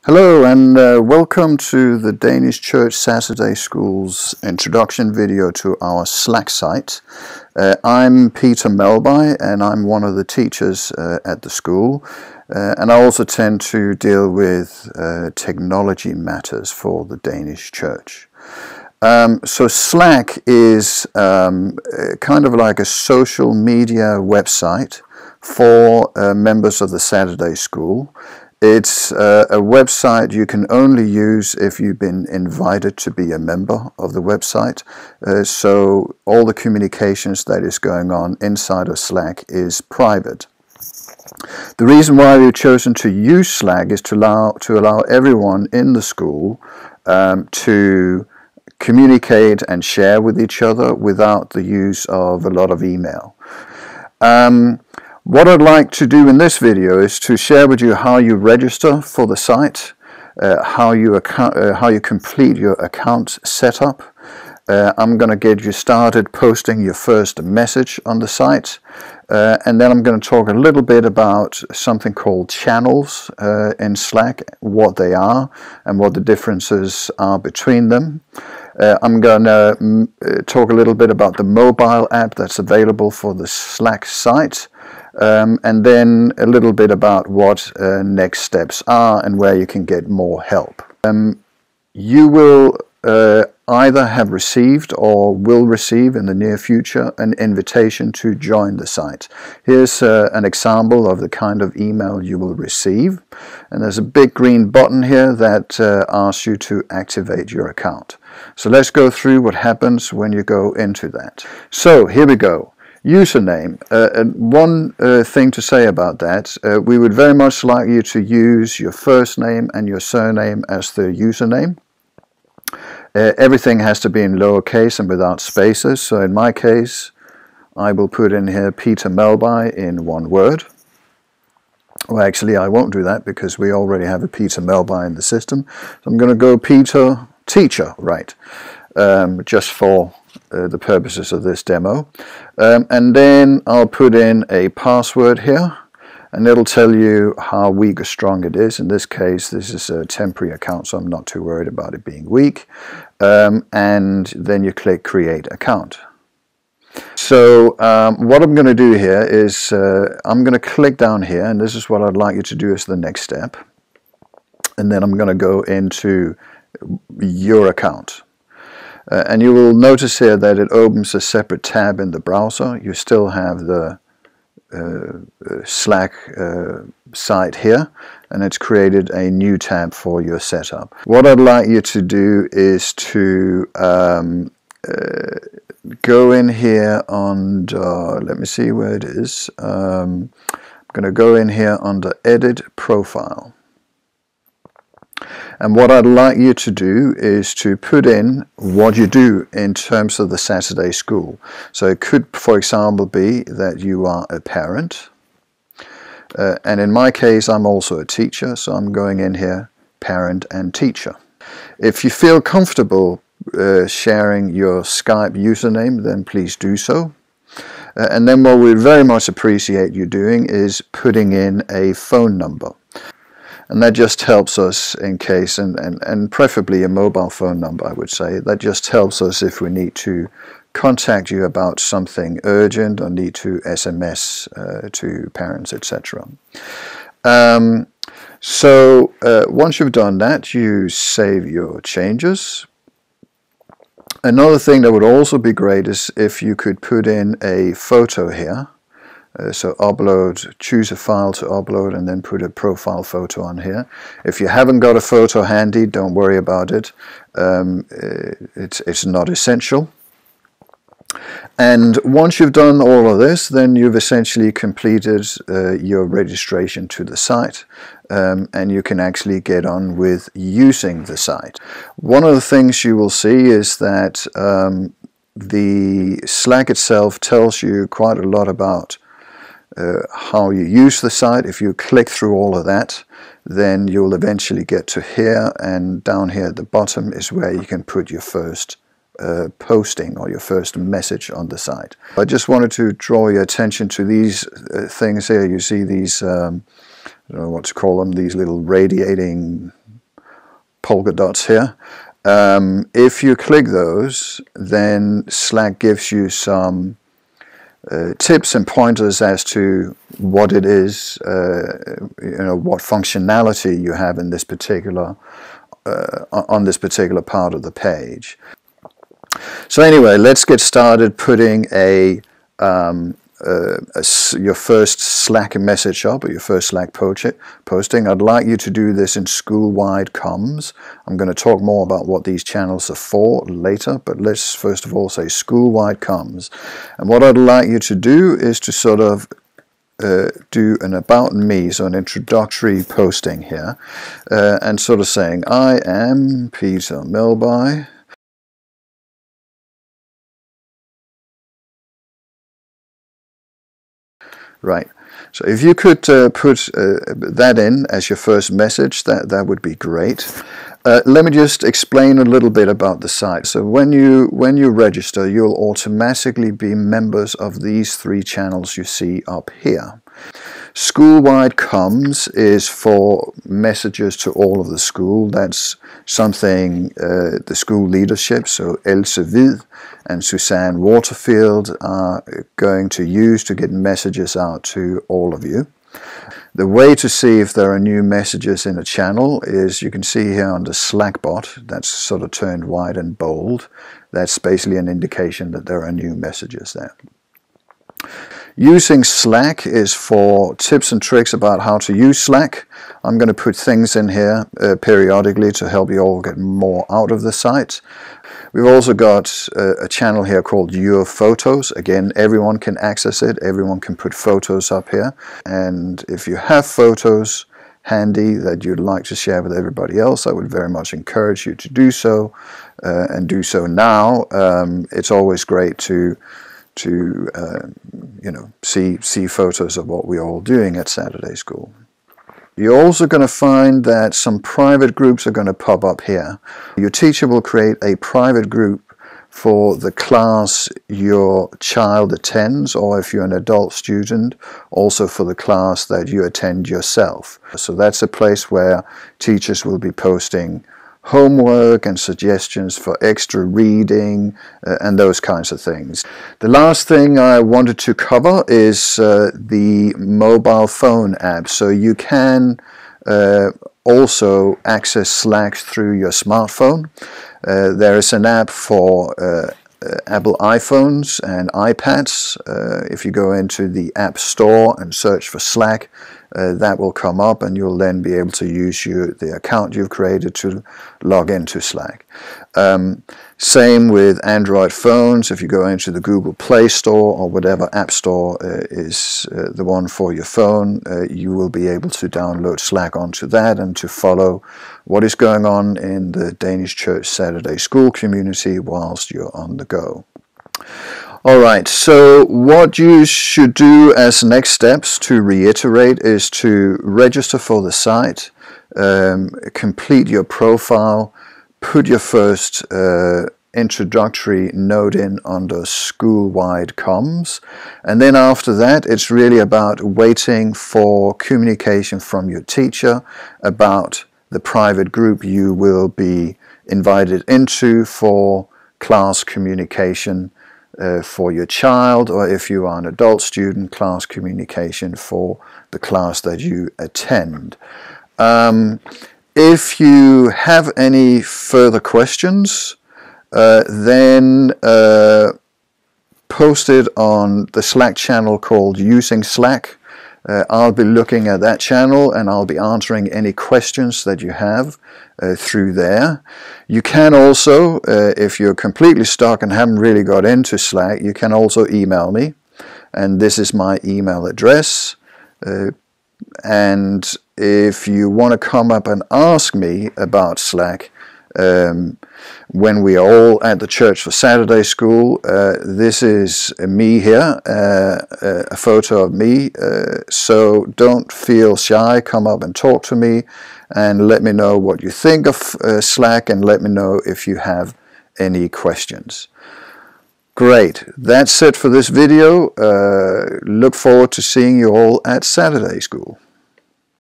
Hello and welcome to the Danish Church Saturday School's introduction video to our Slack site. I'm Peter Melby and I'm one of the teachers at the school, and I also tend to deal with technology matters for the Danish Church. So Slack is kind of like a social media website for members of the Saturday School. It's a website you can only use if you've been invited to be a member of the website. So all the communications that is going on inside of Slack is private. The reason why we've chosen to use Slack is to allow everyone in the school to communicate and share with each other without the use of a lot of email. What I'd like to do in this video is to share with you how you register for the site, how you complete your account setup. I'm going to get you started posting your first message on the site, and then I'm going to talk a little bit about something called channels in Slack, what they are and what the differences are between them. I'm going to talk a little bit about the mobile app that's available for the Slack site. And then a little bit about what next steps are and where you can get more help. You will either have received or will receive in the near future an invitation to join the site. Here's an example of the kind of email you will receive, and there's a big green button here that asks you to activate your account. So let's go through what happens when you go into that. So here we go. Username. One thing to say about that, we would very much like you to use your first name and your surname as the username. Everything has to be in lowercase and without spaces, so in my case I will put in here Peter Melby in one word. Well, actually I won't do that because we already have a Peter Melby in the system, so I'm going to go Peter Teacher, right, just for the purposes of this demo, and then I'll put in a password here, and it'll tell you how weak or strong it is. In this case, this is a temporary account, so I'm not too worried about it being weak. And then you click Create Account. So what I'm going to do here is I'm going to click down here, and this is what I'd like you to do as the next step. And then I'm going to go into your account. And you will notice here that it opens a separate tab in the browser. You still have the Slack site here, and it's created a new tab for your setup. What I'd like you to do is to go in here under, let me see where it is. I'm going to go in here under Edit Profile. And what I'd like you to do is to put in what you do in terms of the Saturday School. So it could, for example, be that you are a parent. And in my case, I'm also a teacher, so I'm going in here, parent and teacher. If you feel comfortable sharing your Skype username, then please do so. And then what we very much appreciate you doing is putting in a phone number. And that just helps us in case, and preferably a mobile phone number, I would say. That just helps us if we need to contact you about something urgent or need to SMS to parents, etc. So once you've done that, you save your changes. Another thing that would also be great is if you could put in a photo here. So upload, choose a file to upload, and then put a profile photo on here. If you haven't got a photo handy, don't worry about it. It's not essential. And once you've done all of this, then you've essentially completed your registration to the site, and you can actually get on with using the site. One of the things you will see is that the Slack itself tells you quite a lot about how you use the site. If you click through all of that, then you'll eventually get to here, and down here at the bottom is where you can put your first posting or your first message on the site. I just wanted to draw your attention to these things here. You see these I don't know what to call them, these little radiating polka dots here. If you click those, then Slack gives you some tips and pointers as to what it is, what functionality you have in this particular on this particular part of the page. So anyway, let's get started putting your first Slack message up, or your first Slack posting. I'd like you to do this in school-wide comms. I'm going to talk more about what these channels are for later, but let's first of all say school-wide comms. And what I'd like you to do is to sort of do an about me, so an introductory posting here, and sort of saying, I am Peter Milby. Right, so if you could put that in as your first message, that would be great. Let me just explain a little bit about the site. So when you register, you'll automatically be members of these 3 channels you see up here. School-wide comms is for messages to all of the school. That's something the school leadership, so Else Hvid and Suzanne Waterfield, are going to use to get messages out to all of you. The way to see if there are new messages in a channel is, you can see here on the Slackbot, that's sort of turned white and bold. That's basically an indication that there are new messages there. Using Slack is for tips and tricks about how to use Slack. I'm going to put things in here periodically to help you all get more out of the site. We've also got a channel here called Your Photos. Again, everyone can access it. Everyone can put photos up here. And if you have photos handy that you'd like to share with everybody else, I would very much encourage you to do so, and do so now. It's always great to see photos of what we're all doing at Saturday School. You're also going to find that some private groups are going to pop up here. Your teacher will create a private group for the class your child attends, or if you're an adult student, also for the class that you attend yourself. So that's a place where teachers will be posting homework and suggestions for extra reading and those kinds of things. The last thing I wanted to cover is the mobile phone app. So you can also access Slack through your smartphone. There is an app for Apple iPhones and iPads. If you go into the App Store and search for Slack, that will come up, and you'll then be able to use the account you've created to log into Slack. Same with Android phones. If you go into the Google Play Store or whatever App Store is the one for your phone, you will be able to download Slack onto that and to follow what is going on in the Danish Church Saturday School community whilst you're on the go. Alright, so what you should do as next steps, to reiterate, is to register for the site, complete your profile, put your first introductory note in under school-wide comms, and then after that it's really about waiting for communication from your teacher about the private group you will be invited into for class communication for your child, or if you are an adult student, class communication for the class that you attend. If you have any further questions, then post it on the Slack channel called Using Slack. I'll be looking at that channel and I'll be answering any questions that you have through there. You can also, if you're completely stuck and haven't really got into Slack, you can also email me, and this is my email address. And if you want to come up and ask me about Slack, when we are all at the church for Saturday School, this is me here, a photo of me, so don't feel shy. Come up and talk to me and let me know what you think of Slack, and let me know if you have any questions. Great, that's it for this video. Look forward to seeing you all at Saturday School.